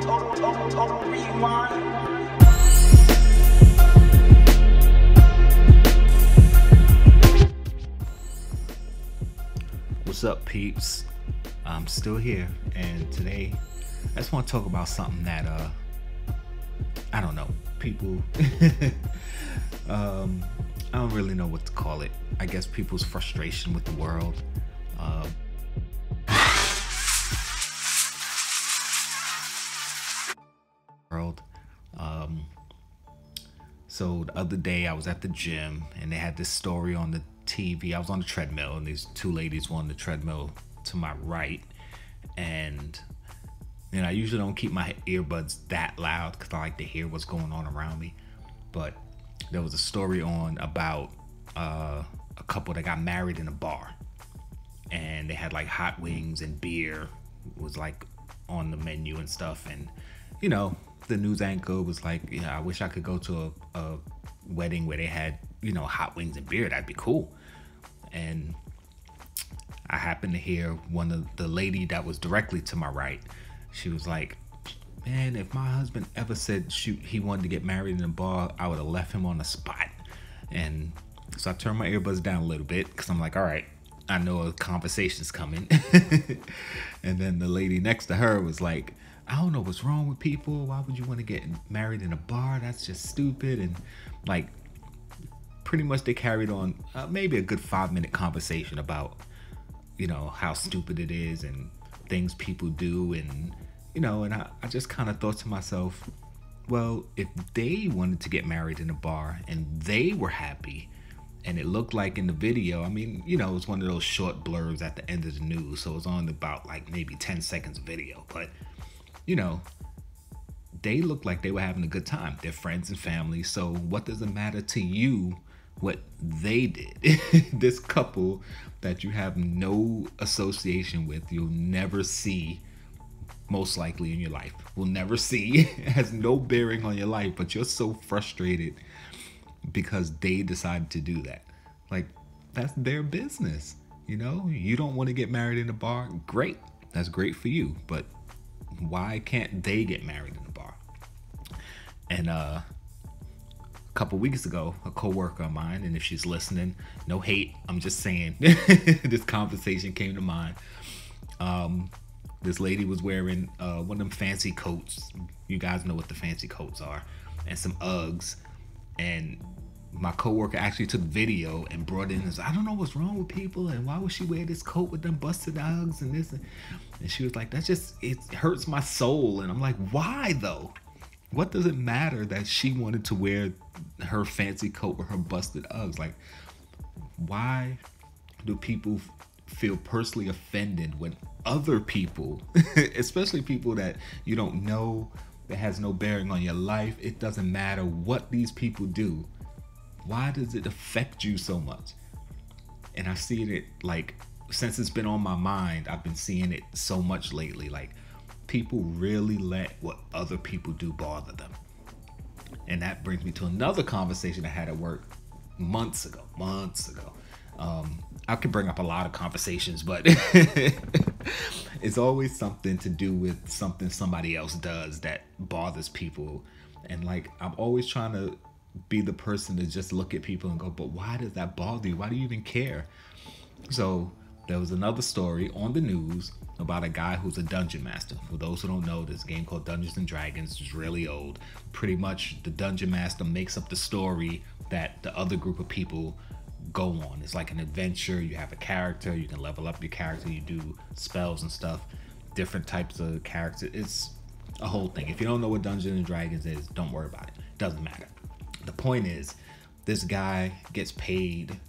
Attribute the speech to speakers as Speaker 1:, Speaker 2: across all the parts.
Speaker 1: What's up, peeps? I'm still here, and today I just want to talk about something that I don't know, people I don't really know what to call it. I guess people's frustration with the world. So the other day I was at the gym and they had this story on the TV. I was on the treadmill and these two ladies were on the treadmill to my right, and I usually don't keep my earbuds that loud because I like to hear what's going on around me. But there was a story on about a couple that got married in a bar, and they had like hot wings and beer was like on the menu and stuff. And the news anchor was like, I wish I could go to a wedding where they had hot wings and beer. That'd be cool. And I happened to hear one of the lady that was directly to my right. She was like, man, if my husband ever said he wanted to get married in a bar, I would have left him on the spot. And so I turned my earbuds down a little bit because I'm like, all right, I know a conversation's coming. And then the lady next to her was like, I don't know what's wrong with people. Why would you want to get married in a bar? That's just stupid. And like, pretty much they carried on maybe a good 5-minute conversation about, how stupid it is and things people do. And, and I just kind of thought to myself, well, if they wanted to get married in a bar and they were happy, and it looked like in the video, I mean, it was one of those short blurs at the end of the news. So it was on about like maybe 10 seconds of video, but they looked like they were having a good time. They're friends and family. So what does it matter to you what they did? This couple that you have no association with, you'll never see, most likely in your life, will never see, has no bearing on your life, but you're so frustrated because they decided to do that. Like, that's their business. You don't want to get married in a bar. Great. That's great for you. But why can't they get married in a bar? And a couple weeks ago, a coworker of mine, and if she's listening, no hate, I'm just saying, this conversation came to mind. This lady was wearing one of them fancy coats. You guys know what the fancy coats are, and some Uggs. And my coworker actually took video and brought it in and said, I don't know what's wrong with people, and why would she wear this coat with them busted Uggs and this? And she was like, it hurts my soul. And I'm like, why though? What does it matter that she wanted to wear her fancy coat with her busted Uggs? Like, why do people feel personally offended when other people, especially people that you don't know, that has no bearing on your life, it doesn't matter what these people do, why does it affect you so much? And I've seen it, like, since it's been on my mind, I've been seeing it so much lately. Like, people really let what other people do bother them. And that brings me to another conversation I had at work months ago. I could bring up a lot of conversations, but it's always something to do with something somebody else does that bothers people. And like, I'm always trying to be the person to just look at people and go, but why does that bother you? Why do you even care? So there was another story on the news about a guy who's a dungeon master. For those who don't know, this game called Dungeons and Dragons is really old. Pretty much the dungeon master makes up the story that the other group of people go on. It's like an adventure. You have a character, you can level up your character, you do spells and stuff, different types of characters. It's a whole thing. If you don't know what Dungeons and Dragons is, don't worry about it. It doesn't matter. The point is, this guy gets paid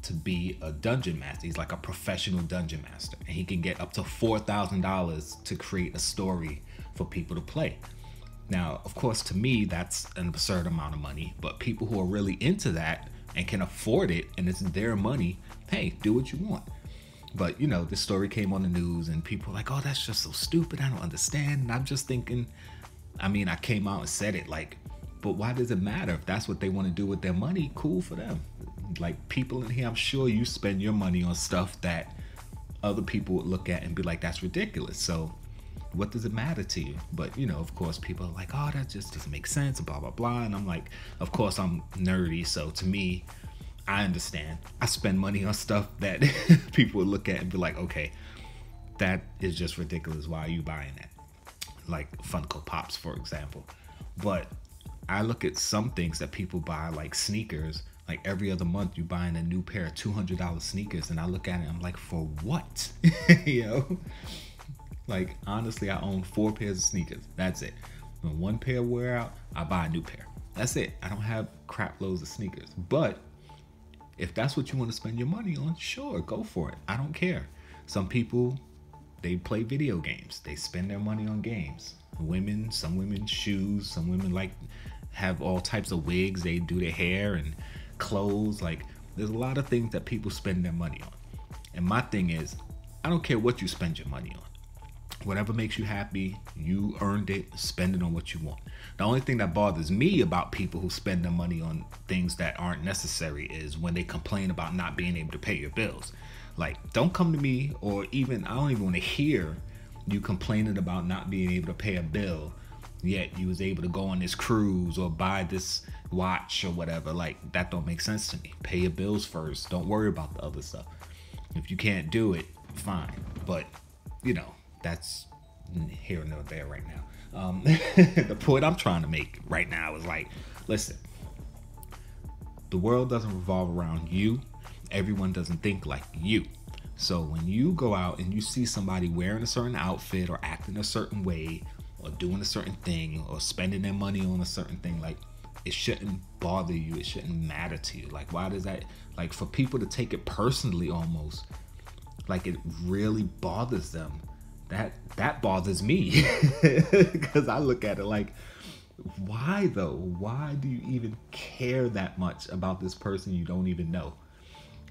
Speaker 1: to be a dungeon master. He's like a professional dungeon master, and he can get up to $4,000 to create a story for people to play. Now, of course, to me, that's an absurd amount of money, but people who are really into that and can afford it, and it's their money, hey, do what you want. But, this story came on the news, and people were like, oh, that's just so stupid, I don't understand. And I'm just thinking, I came out and said it, like, but why does it matter? If that's what they want to do with their money, cool for them. Like, people in here, I'm sure you spend your money on stuff that other people would look at and be like, that's ridiculous. So What does it matter to you? But, you know, of course, people are like, oh, that just doesn't make sense, blah, blah, blah. And I'm like, of course, I'm nerdy. So to me, I understand. I spend money on stuff that people would look at and be like, okay, that is just ridiculous. Why are you buying that? Like Funko Pops, for example. But I look at some things that people buy, like sneakers. Like every other month, you're buying a new pair of $200 sneakers. And I look at it, I'm like, for what? You know? Like, honestly, I own 4 pairs of sneakers. That's it. When one pair wear out, I buy a new pair. That's it. I don't have crap loads of sneakers. But if that's what you want to spend your money on, sure, go for it. I don't care. Some people, they play video games. They spend their money on games. Some women shoes. Some women like have all types of wigs. They do their hair and clothes. Like, there's a lot of things that people spend their money on. And my thing is, I don't care what you spend your money on. Whatever makes you happy, you earned it, spend it on what you want. The only thing that bothers me about people who spend their money on things that aren't necessary is when they complain about not being able to pay your bills. Like, don't come to me, or even, I don't even want to hear you complaining about not being able to pay a bill, yet you was able to go on this cruise or buy this watch or whatever. Like, that don't make sense to me. Pay your bills first. Don't worry about the other stuff. If you can't do it, fine. But, you know, that's here nor there right now. The point I'm trying to make right now is like, listen, the world doesn't revolve around you. Everyone doesn't think like you. So when you go out and you see somebody wearing a certain outfit or acting a certain way or doing a certain thing or spending their money on a certain thing, like, it shouldn't bother you. It shouldn't matter to you. Like, why does that, like, for people to take it personally almost, like it really bothers them. That bothers me because I look at it like, why though? Why do you even care that much about this person you don't even know?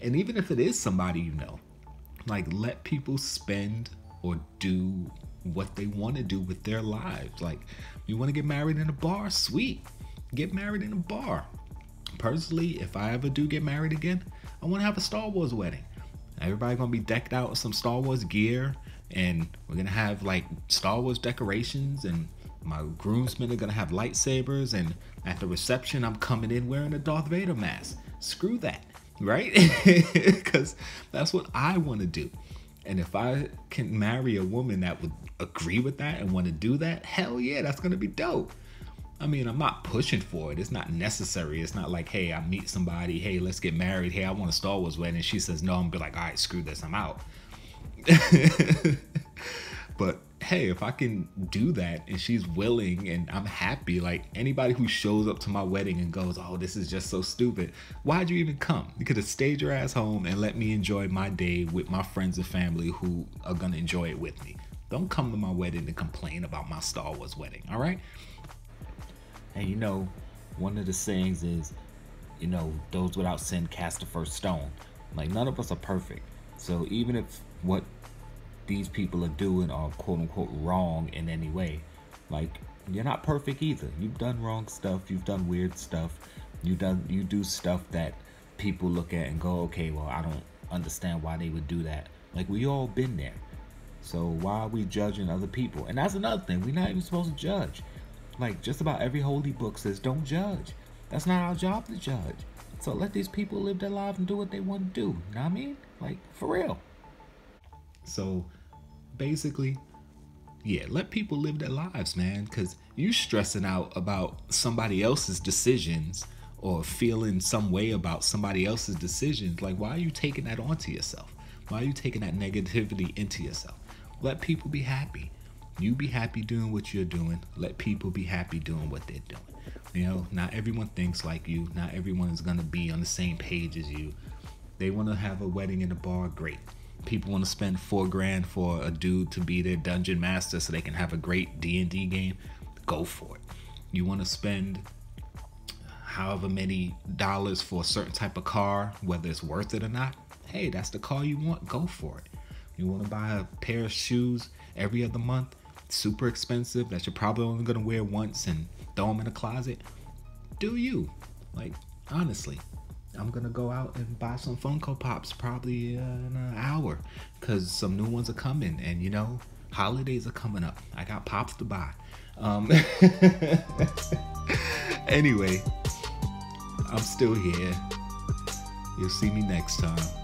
Speaker 1: And even if it is somebody you know, like, let people spend or do what they want to do with their lives. Like, you want to get married in a bar? Sweet. Get married in a bar. Personally, if I ever do get married again, I want to have a Star Wars wedding. Everybody gonna be decked out with some Star Wars gear, and we're gonna have like Star Wars decorations, and my groomsmen are gonna have lightsabers, and at the reception I'm coming in wearing a Darth Vader mask. Screw that, right? Because that's what I want to do. And if I can marry a woman that would agree with that and want to do that, hell yeah, that's gonna be dope. I mean, I'm not pushing for it. It's not necessary. It's not like, hey, I meet somebody, hey, let's get married. Hey, I want a Star Wars wedding. And she says no. I'm gonna be like, all right, screw this, I'm out. But hey, if I can do that and she's willing and I'm happy, like, anybody who shows up to my wedding and goes, oh, this is just so stupid, why'd you even come? You could have stayed your ass home and let me enjoy my day with my friends and family who are gonna enjoy it with me. Don't come to my wedding to complain about my Star Wars wedding, all right? And you know, one of the sayings is, you know, those without sin cast the first stone. Like, none of us are perfect. So even if what these people are doing are quote unquote wrong in any way, like, you're not perfect either. You've done wrong stuff. You've done weird stuff. You do stuff that people look at and go, okay, well, I don't understand why they would do that. Like, we all been there. So why are we judging other people? And that's another thing. We're not even supposed to judge. Like, just about every holy book says don't judge. That's not our job to judge. So let these people live their lives and do what they want to do. You know what I mean? Like, for real. So basically, yeah, let people live their lives, man. Because you stressing out about somebody else's decisions or feeling some way about somebody else's decisions. Like, why are you taking that onto yourself? Why are you taking that negativity into yourself? Let people be happy. You be happy doing what you're doing. Let people be happy doing what they're doing. You know, not everyone thinks like you. Not everyone is going to be on the same page as you. They want to have a wedding in a bar, great. People want to spend $4,000 for a dude to be their dungeon master so they can have a great D&D game, go for it. You want to spend however many dollars for a certain type of car, whether it's worth it or not, hey, that's the car you want, go for it. You want to buy a pair of shoes every other month, super expensive, that you're probably only going to wear once and throw them in a closet, do you. Like, honestly, I'm going to go out and buy some Funko Pops probably in an hour because some new ones are coming, and you know, Holidays are coming up. I got pops to buy. Anyway, I'm still here. You'll see me next time.